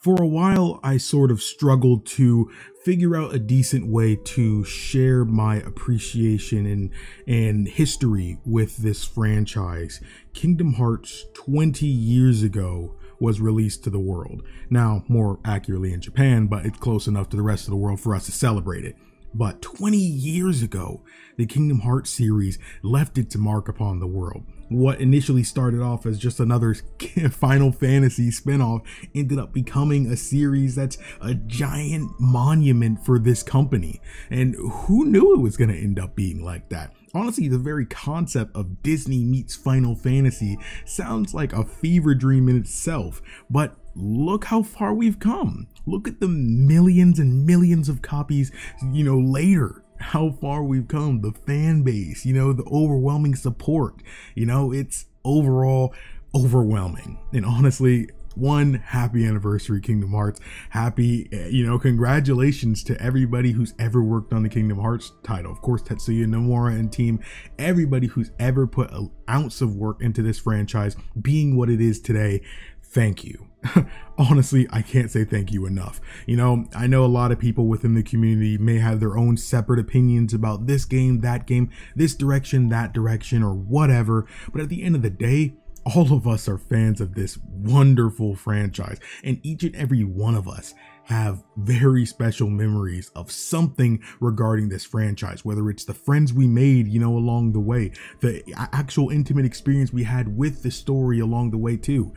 For a while, I sort of struggled to figure out a decent way to share my appreciation and history with this franchise. Kingdom Hearts 20 years ago was released to the world. Now, more accurately in Japan, but it's close enough to the rest of the world for us to celebrate it. But 20 years ago, the Kingdom Hearts series left its mark upon the world. What initially started off as just another Final Fantasy spinoff ended up becoming a series that's a giant monument for this company. And who knew it was going to end up being like that? Honestly, the very concept of Disney meets Final Fantasy sounds like a fever dream in itself, but look how far we've come. Look at the millions and millions of copies, later. How far we've come, the fan base, the overwhelming support, it's overall overwhelming. And honestly, one happy anniversary, Kingdom Hearts. Happy, congratulations to everybody who's ever worked on the Kingdom Hearts title. Of course, Tetsuya Nomura and team, everybody who's ever put an ounce of work into this franchise being what it is today. Thank you. Honestly, I can't say thank you enough. I know a lot of people within the community may have their own separate opinions about this game, that game, this direction, that direction, or whatever. But at the end of the day, all of us are fans of this wonderful franchise, and each and every one of us have very special memories of something regarding this franchise, whether it's the friends we made, along the way, the actual intimate experience we had with the story along the way too.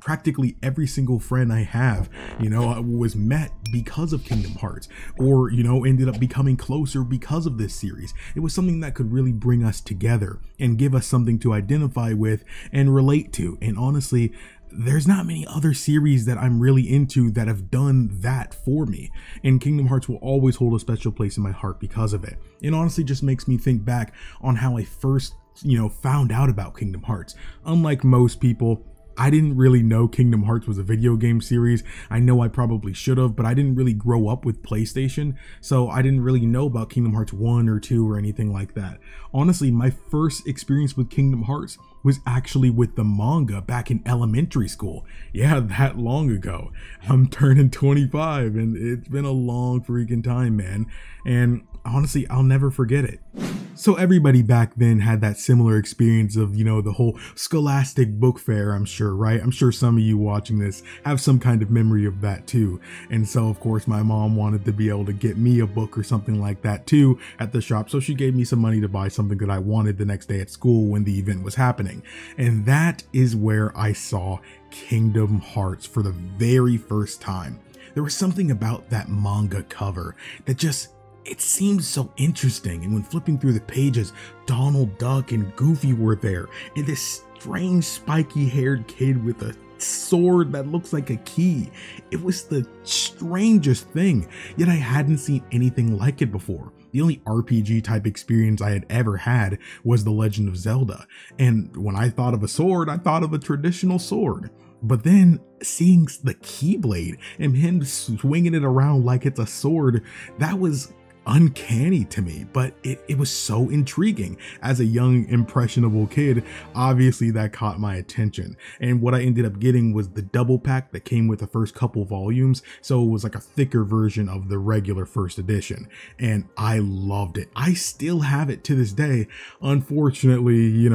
Practically every single friend I have, was met because of Kingdom Hearts, or, ended up becoming closer because of this series. It was something that could really bring us together and give us something to identify with and relate to. And honestly, there's not many other series that I'm really into that have done that for me, and Kingdom Hearts will always hold a special place in my heart because of it. It honestly just makes me think back on how I first, found out about Kingdom Hearts. Unlike most people, I didn't really know Kingdom Hearts was a video game series. I know I probably should have, but I didn't really grow up with PlayStation, so I didn't really know about Kingdom Hearts 1 or 2 or anything like that. Honestly, my first experience with Kingdom Hearts was actually with the manga back in elementary school. Yeah, that long ago. I'm turning 25 and it's been a long freaking time, man. And honestly, I'll never forget it. So everybody back then had that similar experience of, the whole Scholastic Book Fair, I'm sure, right? I'm sure some of you watching this have some kind of memory of that too. And so, of course, my mom wanted to be able to get me a book or something like that too at the shop. So she gave me some money to buy something that I wanted the next day at school when the event was happening. And that is where I saw Kingdom Hearts for the very first time. There was something about that manga cover that it seemed so interesting, and when flipping through the pages, Donald Duck and Goofy were there, and this strange spiky-haired kid with a sword that looks like a key. It was the strangest thing, yet I hadn't seen anything like it before. The only RPG type experience I had ever had was The Legend of Zelda, and when I thought of a sword, I thought of a traditional sword. But then seeing the Keyblade and him swinging it around like it's a sword, that was uncanny to me, but it was so intriguing. As a young impressionable kid, obviously that caught my attention, and what I ended up getting was the double pack that came with the first couple volumes, so it was like a thicker version of the regular first edition, and I loved it. I still have it to this day. Unfortunately,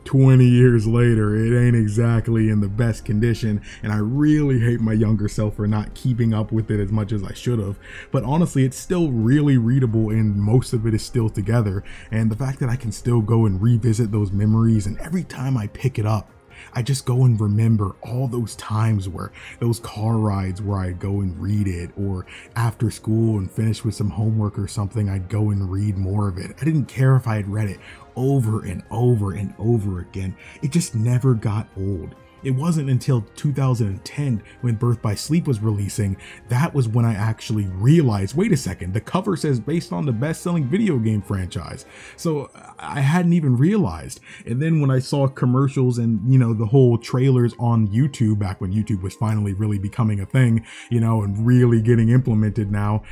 20 years later, it ain't exactly in the best condition, and I really hate my younger self for not keeping up with it as much as I should have. But honestly, it's still really readable, and most of it is still together, and the fact that I can still go and revisit those memories, and every time I pick it up, I just go and remember all those times where those car rides where I'd go and read it, or after school and finish with some homework or something, I'd go and read more of it. I didn't care if I had read it over and over and over again. It just never got old. It wasn't until 2010 when Birth by Sleep was releasing, that was when I actually realized, wait a second, the cover says based on the best-selling video game franchise. So I hadn't even realized. And then when I saw commercials and, the whole trailers on YouTube, back when YouTube was finally really becoming a thing, and really getting implemented now,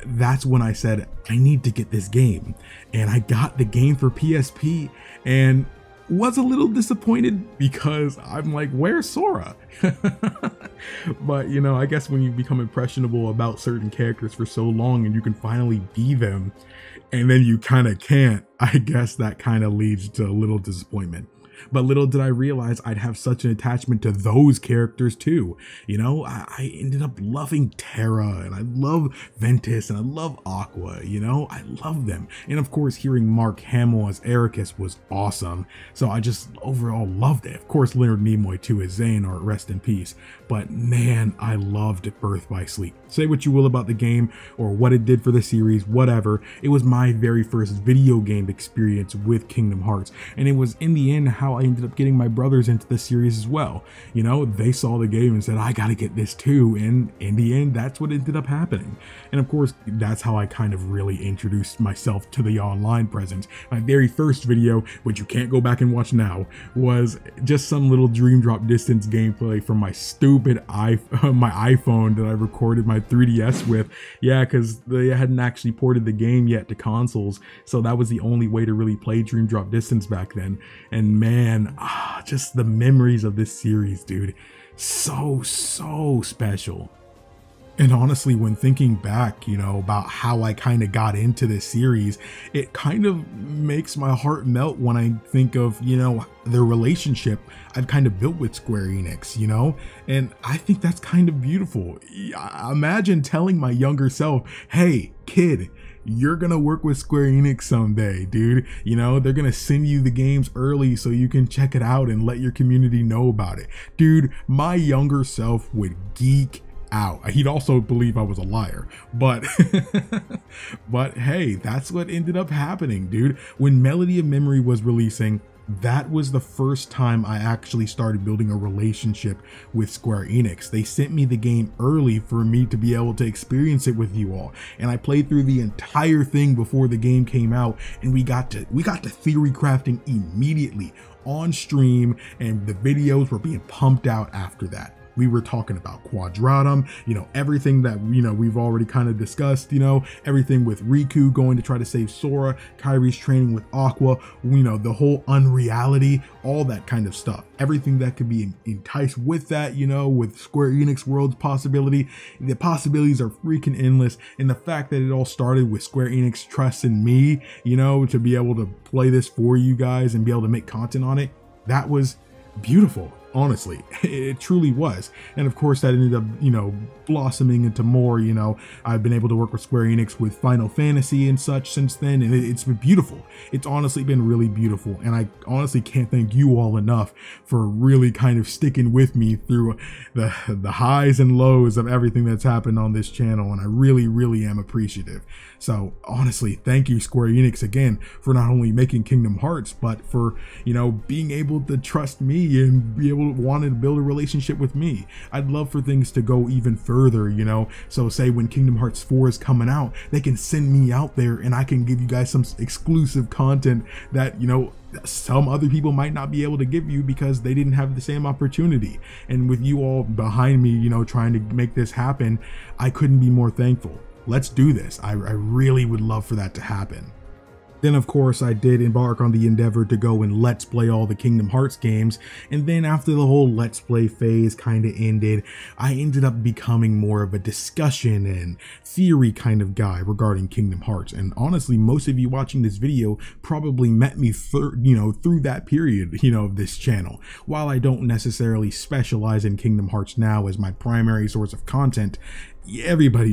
that's when I said, I need to get this game. And I got the game for PSP, and was a little disappointed because I'm like, where's Sora? But you know, I guess when you become impressionable about certain characters for so long and you can finally be them and then you kind of can't, I guess that kind of leads to a little disappointment. But little did I realize I'd have such an attachment to those characters too. You know, I ended up loving Terra, and I love Ventus, and I love Aqua, you know, I love them. And of course, hearing Mark Hamill as Ericus was awesome. So I just overall loved it. Of course, Leonard Nimoy too as Xehanort, rest in peace. But man, I loved Birth by Sleep. Say what you will about the game or what it did for the series, whatever. It was my very first video game experience with Kingdom Hearts. And it was in the end how I ended up getting my brothers into the series as well. You know, they saw the game and said, I gotta get this too. And in the end, that's what ended up happening. And of course, that's how I kind of really introduced myself to the online presence. My very first video, which you can't go back and watch now, was just some little Dream Drop Distance gameplay from my stupid my iPhone that I recorded my 3DS with. Yeah, because they hadn't actually ported the game yet to consoles, so that was the only way to really play Dream Drop Distance back then. And man, just the memories of this series, dude, so special. And honestly, when thinking back, you know, about how I kind of got into this series, it kind of makes my heart melt when I think of, you know, the relationship I've kind of built with Square Enix, you know, and I think that's kind of beautiful. Imagine telling my younger self, hey, kid, you're gonna work with Square Enix someday, dude. You know, they're gonna send you the games early so you can check it out and let your community know about it. Dude, my younger self would geek out. He'd also believe I was a liar, but but hey, that's what ended up happening, dude. When Melody of Memory was releasing, that was the first time I actually started building a relationship with Square Enix. They sent me the game early for me to be able to experience it with you all, and I played through the entire thing before the game came out, and we got to theory crafting immediately on stream, and the videos were being pumped out after that. We were talking about Quadratum, you know, everything that, you know, we've already kind of discussed, you know, everything with Riku going to try to save Sora, Kairi's training with Aqua, you know, the whole unreality, all that kind of stuff. Everything that could be enticed with that, you know, with Square Enix World's possibility. The possibilities are freaking endless. And the fact that it all started with Square Enix trusting me, you know, to be able to play this for you guys and be able to make content on it, that was beautiful. Honestly, it truly was. And of course that ended up, you know, blossoming into more. You know, I've been able to work with Square Enix with Final Fantasy and such since then, and it's been beautiful. It's honestly been really beautiful, and I honestly can't thank you all enough for really kind of sticking with me through the highs and lows of everything that's happened on this channel, and I really am appreciative. So honestly, thank you, Square Enix, again, for not only making Kingdom Hearts, but for, you know, being able to trust me and be able to want to build a relationship with me. I'd love for things to go even further, you know, so say when Kingdom Hearts 4 is coming out, they can send me out there and I can give you guys some exclusive content that, you know, some other people might not be able to give you because they didn't have the same opportunity. And with you all behind me, you know, trying to make this happen, I couldn't be more thankful. Let's do this. I really would love for that to happen. Then of course I did embark on the endeavor to go and let's play all the Kingdom Hearts games, and then after the whole let's play phase kind of ended, I ended up becoming more of a discussion and theory kind of guy regarding Kingdom Hearts. And honestly, most of you watching this video probably met me through that period, you know, of this channel. While I don't necessarily specialize in Kingdom Hearts now as my primary source of content, everybody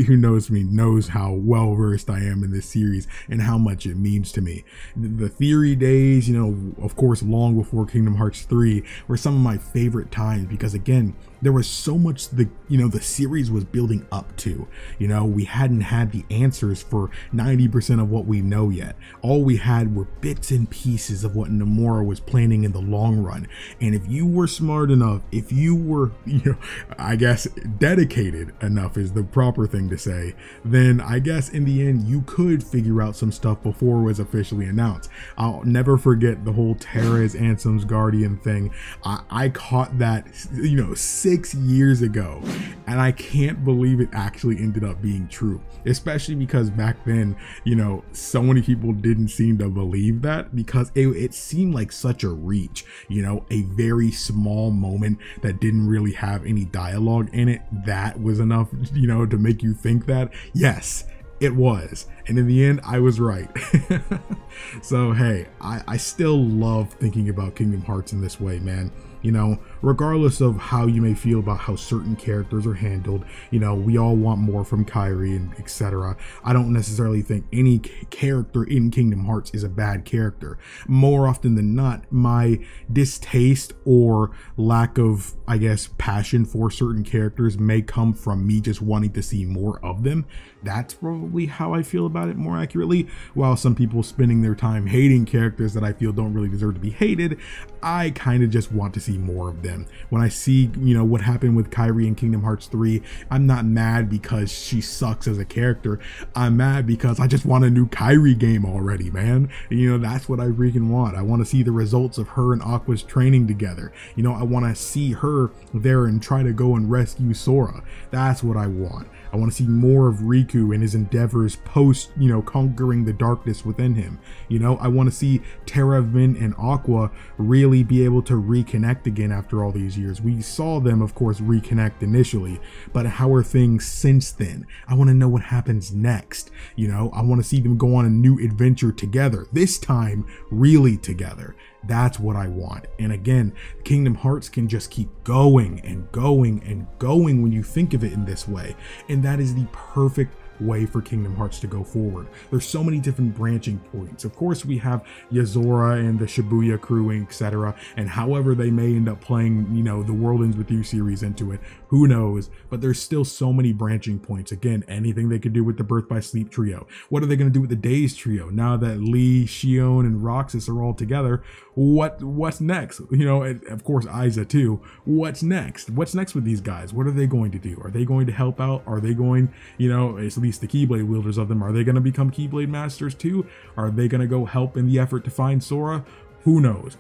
who knows me knows how well versed I am in this series and how much it means to me. The theory days, you know, of course, long before Kingdom Hearts 3 were some of my favorite times, because again, there was so much the series was building up to. You know, we hadn't had the answers for 90% of what we know yet. All we had were bits and pieces of what Nomura was planning in the long run. And if you were smart enough, if you were, you know, I guess dedicated enough is the proper thing to say, then I guess in the end you could figure out some stuff before it was officially announced. I'll never forget the whole Terra's Ansem's Guardian thing. I caught that, you know, 6 years ago And I can't believe it actually ended up being true, especially because back then, you know, so many people didn't seem to believe that, because it seemed like such a reach, you know, a very small moment that didn't really have any dialogue in it. That was enough, you know, to make you think that. Yes, it was. And in the end, I was right. So, hey, I still love thinking about Kingdom Hearts in this way, man. You know, regardless of how you may feel about how certain characters are handled, you know, we all want more from Kairi and etc. I don't necessarily think any character in Kingdom Hearts is a bad character. More often than not, my distaste or lack of, I guess, passion for certain characters may come from me just wanting to see more of them. That's probably how I feel about it more accurately. While some people spending their time hating characters that I feel don't really deserve to be hated, I kind of just want to see more of them. When I see, you know, what happened with Kairi in Kingdom Hearts 3, I'm not mad because she sucks as a character. I'm mad because I just want a new Kairi game already, man. And, you know, that's what I freaking want. I want to see the results of her and Aqua's training together. You know, I want to see her there and try to go and rescue Sora. That's what I want. I want to see more of Riku and his endeavors post, you know, conquering the darkness within him. You know, I want to see Terra, Vin, and Aqua really be able to reconnect again after all these years. We saw them, of course, reconnect initially, but how are things since then? I want to know what happens next. You know, I want to see them go on a new adventure together, this time really together. That's what I want. And again, Kingdom Hearts can just keep going and going and going when you think of it in this way. And that is the perfect way for Kingdom Hearts to go forward. There's so many different branching points. Of course, we have Yozora and the Shibuya crew, etc. And however they may end up playing, you know, the World Ends With You series into it, who knows? But there's still so many branching points. Again, anything they could do with the Birth by Sleep trio. What are they going to do with the Days trio? Now that Lee, Shion, and Roxas are all together, what's next? You know, and of course, Aiza too. What's next? What's next with these guys? What are they going to do? Are they going to help out? Are they going, you know, at least the Keyblade wielders of them, are they going to become Keyblade masters too? Are they going to go help in the effort to find Sora? Who knows?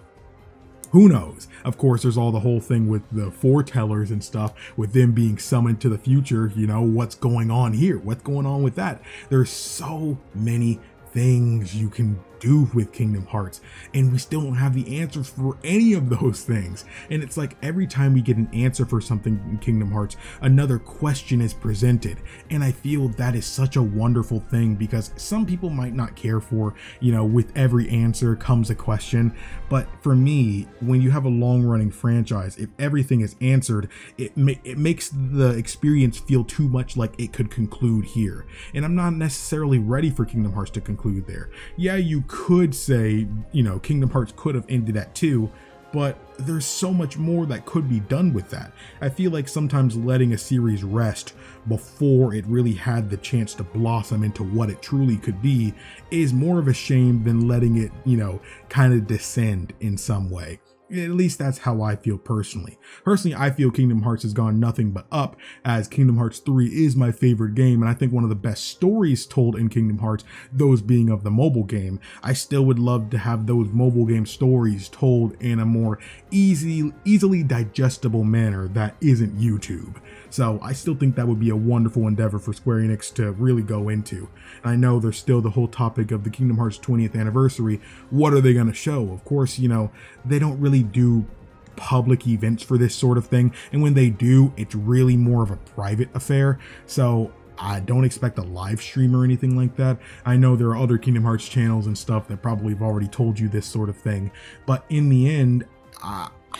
Who knows? Of course, there's all the whole thing with the foretellers and stuff, with them being summoned to the future. You know, what's going on here? What's going on with that? There's so many things you can do with Kingdom Hearts, and we still don't have the answers for any of those things. And it's like every time we get an answer for something in Kingdom Hearts, another question is presented. And I feel that is such a wonderful thing, because some people might not care for, you know, with every answer comes a question. But for me, when you have a long-running franchise, if everything is answered, it makes the experience feel too much like it could conclude here. And I'm not necessarily ready for Kingdom Hearts to conclude there. Yeah, you could say, you know, Kingdom Hearts could have ended at 2, but there's so much more that could be done with that. I feel like sometimes letting a series rest before it really had the chance to blossom into what it truly could be is more of a shame than letting it, you know, kind of descend in some way. At least that's how I feel personally. Personally, I feel Kingdom Hearts has gone nothing but up, as Kingdom Hearts 3 is my favorite game, and I think one of the best stories told in Kingdom Hearts, those being of the mobile game. I still would love to have those mobile game stories told in a more easily digestible manner that isn't YouTube. So I still think that would be a wonderful endeavor for Square Enix to really go into. And I know there's still the whole topic of the Kingdom Hearts 20th anniversary. What are they going to show? Of course, you know, they don't really do public events for this sort of thing. And when they do, it's really more of a private affair. So I don't expect a live stream or anything like that. I know there are other Kingdom Hearts channels and stuff that probably have already told you this sort of thing. But in the end,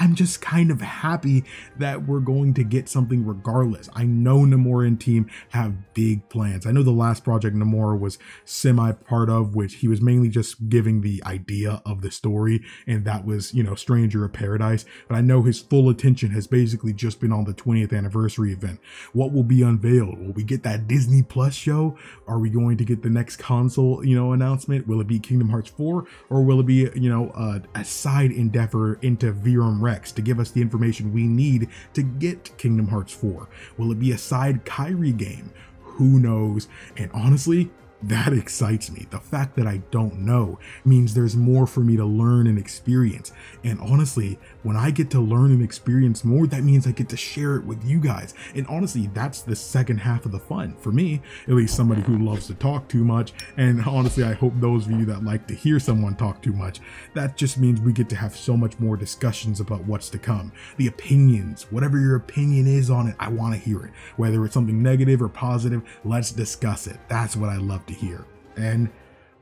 I'm just kind of happy that we're going to get something regardless. I know Nomura and team have big plans. I know the last project Nomura was semi part of, which he was mainly just giving the idea of the story, and that was, you know, Stranger of Paradise. But I know his full attention has basically just been on the 20th anniversary event. What will be unveiled? Will we get that Disney Plus show? Are we going to get the next console, you know, announcement? Will it be Kingdom Hearts 4, or will it be, you know, a side endeavor into Virum Rex to give us the information we need to get Kingdom Hearts 4? Will it be a side Kairi game? Who knows? And honestly, that excites me. The fact that I don't know means there's more for me to learn and experience. And honestly, when I get to learn and experience more, that means I get to share it with you guys. And honestly, that's the second half of the fun for me, at least somebody who loves to talk too much. And honestly, I hope those of you that like to hear someone talk too much, that just means we get to have so much more discussions about what's to come. The opinions, whatever your opinion is on it, I want to hear it. Whether it's something negative or positive, let's discuss it. That's what I love to hear. And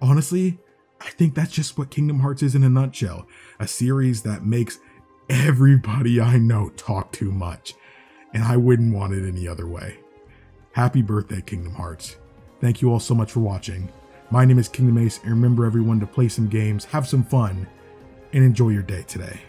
honestly, I think that's just what Kingdom Hearts is in a nutshell. A series that makes everybody I know talk too much. And I wouldn't want it any other way. Happy birthday, Kingdom Hearts. Thank you all so much for watching. My name is KingdomAce, and remember everyone to play some games, have some fun, and enjoy your day today.